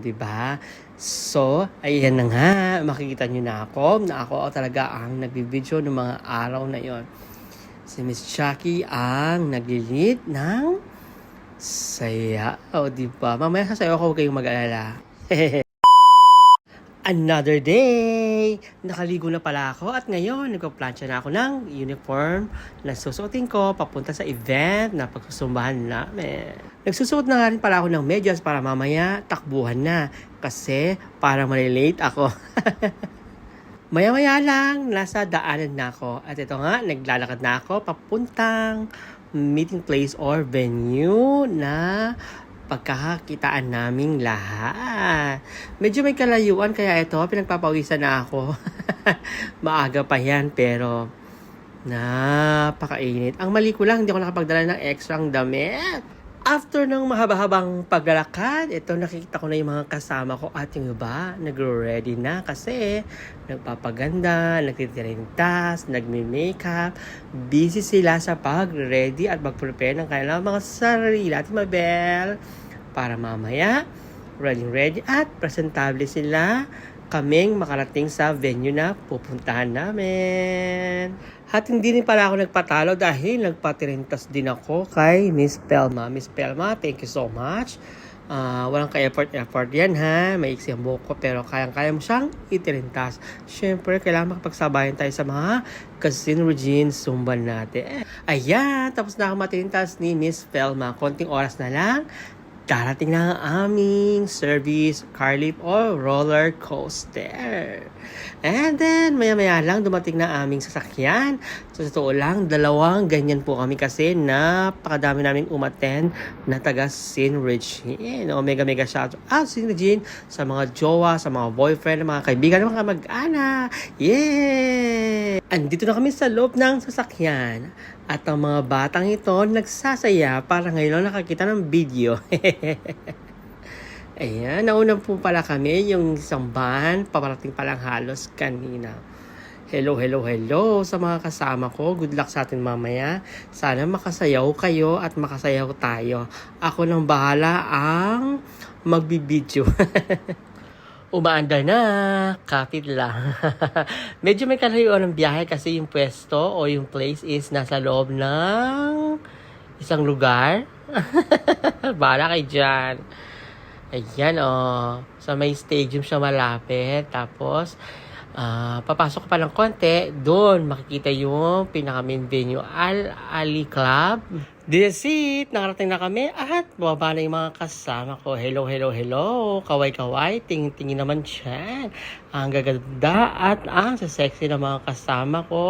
'Di ba? So, ayan na nga, makikita niyo na ako talaga ang nagbibideo ng mga araw na yon. Si Miss Jackie ang naglilid ng sayaw, 'di ba? Mamaya sasayaw ako, huwag kayong mag-alala. Another day! Nakaligo na pala ako at ngayon nagpa-plancha na ako ng uniform na susuotin ko papunta sa event na pagsusumbahan namin. Nagsusuot na nga rin pala ako ng medyas para mamaya takbuhan na kasi para malilate ako. Maya-maya lang, nasa daanan na ako. At ito nga, naglalakad na ako papuntang meeting place or venue na pagkakakitaan naming lahat. Medyo may kalayuan kaya ito, pinagpapawisan na ako. Maaga pa yan pero napakainit. Ang mali ko lang, hindi ako nakapagdala ng extrang damit. After ng mahaba-habang paglalakad, ito nakikita ko na yung mga kasama ko at yung iba nagre-ready na kasi nagpapaganda, nagtitirintas, nagme-makeup. Busy sila sa pag-ready at mag-prepare ng kanilang mga sarili at mabel para mamaya ready at presentable sila kaming makarating sa venue na pupuntahan namin. At hindi rin pala ako nagpatalo dahil nagpatirintas din ako kay Miss Pelma. Miss Pelma, thank you so much. Walang ka-effort yan ha. Maiksi ang buhok ko pero kayang-kaya mo siyang itirintas. Siyempre, kailangan makapagsabayan tayo sa mga Cousin Regine Sumban natin. Ayan, tapos na ako matirintas ni Miss Pelma. Konting oras na lang. Darating na ang aming service car lift or roller coaster. And then, maya-maya lang dumating na aming sasakyan. So, sa totoo lang, dalawang ganyan po kami kasi napakadami namin umattend na taga Sin Regine. Mega shout out Sin Regine sa mga jowa, sa mga boyfriend, mga kaibigan, mga mag-ana. Yay! Andito na kami sa loob ng sasakyan. At ang mga batang ito nagsasaya para ngayon nakakita ng video. Ayan, nauna po pala kami yung isang van, paparating palang halos kanina. Hello sa mga kasama ko. Good luck sa atin mamaya. Sana makasayaw kayo at makasayaw tayo. Ako nang bahala ang magbibideo. Umaandar na, kapit lang. Medyo may kalayuan ng biyahe kasi yung pwesto o yung place is nasa loob ng isang lugar. Bahala kayo dyan. Ayan sa may stadium siya malapit. Tapos, papasok pa ng konti. Doon makikita yung pinaka-main venue, Al-Ali Club. This is it. Nakarating na kami at bumaba na yung mga kasama ko. Hello. Kaway. Tingin naman dyan. Ang gaganda at ang sexy na mga kasama ko.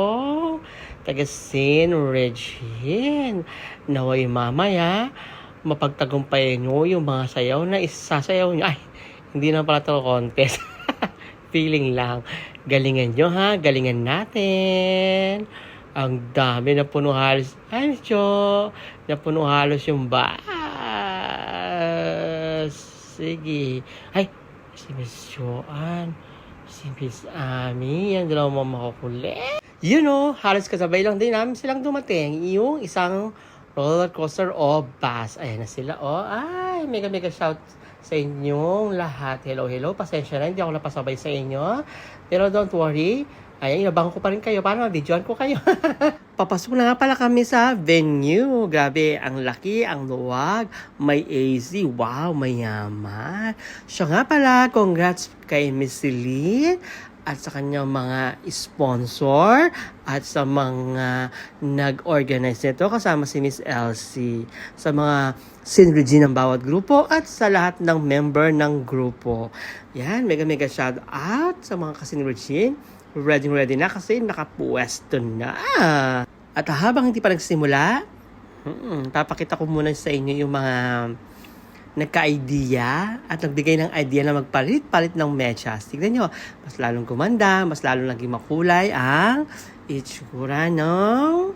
Taga Sin Regine. Naway mamaya, mapagtagumpayan nyo yung mga sayaw na isasayaw nyo. Ay, hindi na pala ito contest. Feeling lang. Galingan nyo ha. Galingan natin. Ang dami na puno halos. Ay, medyo napuno halos yung bus. Sige. Ay, si Miss Joanne. Si Miss Ami. Yan, dalawa mga makukulit. Halos kasabay lang din namin silang dumating. Yung isang roller coaster o bus. Ayan na sila. Ay, mega shout sa inyong lahat. Hello. Pasensya na, hindi ako napasabay sa inyo. Pero don't worry. Ayan, inabangan ko pa rin kayo. Paano ma-videoan ko kayo? Papasok na nga pala kami sa venue. Grabe, ang laki, ang luwag. May AC. Wow, mayaman. Siya nga pala, congrats kay Miss Celine at sa kanyang mga sponsor at sa mga nag-organize nito kasama si Miss Elsie, sa mga Sin Regine ng bawat grupo at sa lahat ng member ng grupo. Yan, mega shout out sa mga Sin Regine. Ready na kasi nakapuwesto na. At habang hindi pa nagsimula, papakita ko muna sa inyo yung mga nagka-idea at nagbigay ng idea na magpalit ng medyas. Tignan nyo, mas lalong gumanda, mas lalong naging makulay ang itsura ng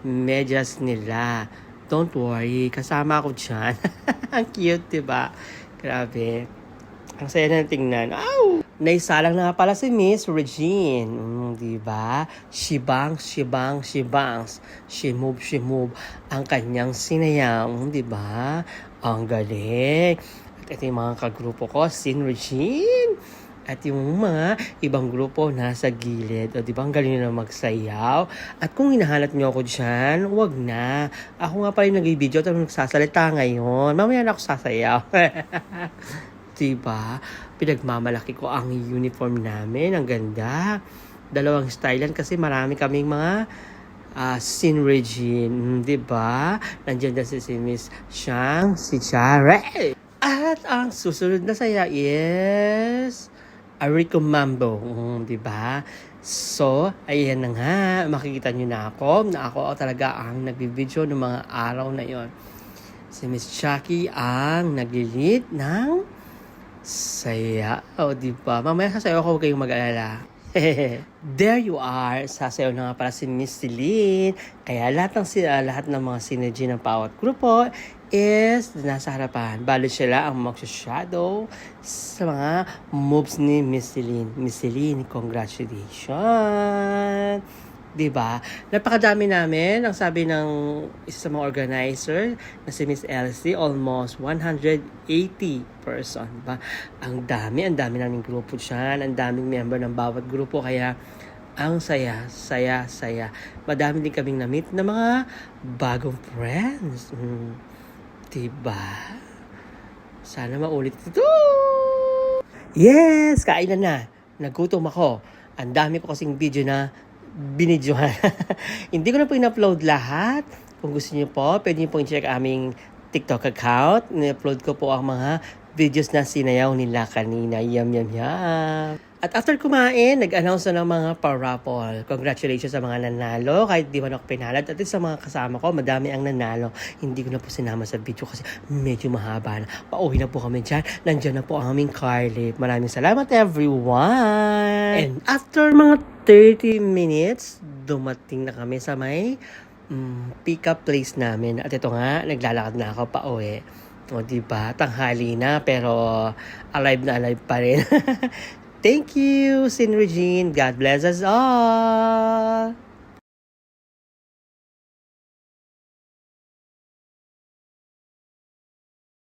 medyas nila. Don't worry, kasama ako dyan. Ang cute, diba? Grabe. Ang saya na tingnan. Ow! Naisalang na nga pala si Miss Regine. Diba? She bangs. She move. Ang kanyang sinayang. Diba? Ang galing. At ito yung mga kagrupo ko, Sin Regine. At yung mga ibang grupo nasa gilid. O, di ba ang galing na magsayaw? At kung hinahanap niyo ako dyan, wag na. Ako nga pala yung nag-video at nagsasalita ngayon. Mamaya na ako sasayaw. Diba? Pinagmamalaki ko ang uniform namin. Ang ganda. Dalawang style yan kasi marami kaming mga Sin Regine. Diba? Nandiyan na si Miss Shang, si Chare. At ang susunod na saya is Arico Mambo, di ba? So, ayan na nga, makikita nyo na ako talaga ang nagbibideo ng mga araw na yon. Si Miss Chucky ang naglilit ng saya. O, di ba? Mamaya sasayaw ako, huwag kayong mag-alala. There you are. Sasayaw na nga para si Miss Celine. Kaya lahat ng mga synergy ng bawat grupo is nasa harapan. Balo sila ang magsha-shadow sa mga moves ni Miss Celine. Miss Celine, congratulations! Diba? Napakadami namin. Ang sabi ng isa sa mga organizer na si Miss Elsie, almost 180 person. Diba? Ang dami naming grupo dyan. Ang daming member ng bawat grupo. Kaya ang saya. Madami din kaming na-meet na mga bagong friends. Diba? Sana maulit ito. Yes! Kainan na. Nagutom ako. Ang dami ko kasing video na binidyohan. Hindi ko na po in-upload lahat. Kung gusto niyo po, pwede niyo po i-check aming TikTok account. Ni-upload ko po ang mga videos na sinayaw nila kanina. Yum. At after kumain, nag-announce na ng mga parapol. Congratulations sa mga nanalo. Kahit di man ako pinalad. At sa mga kasama ko, madami ang nanalo. Hindi ko na po sinama sa video kasi medyo mahaba na. Pauwi na po kami dyan. Nandiyan na po ang aming car lift. Maraming salamat everyone! And after mga 30 minutes, dumating na kami sa may pick-up place namin. At ito nga, naglalakad na ako pauwi. O diba, tanghali na pero alive na alive pa rin. Thank you, Sin Regine. God bless us all.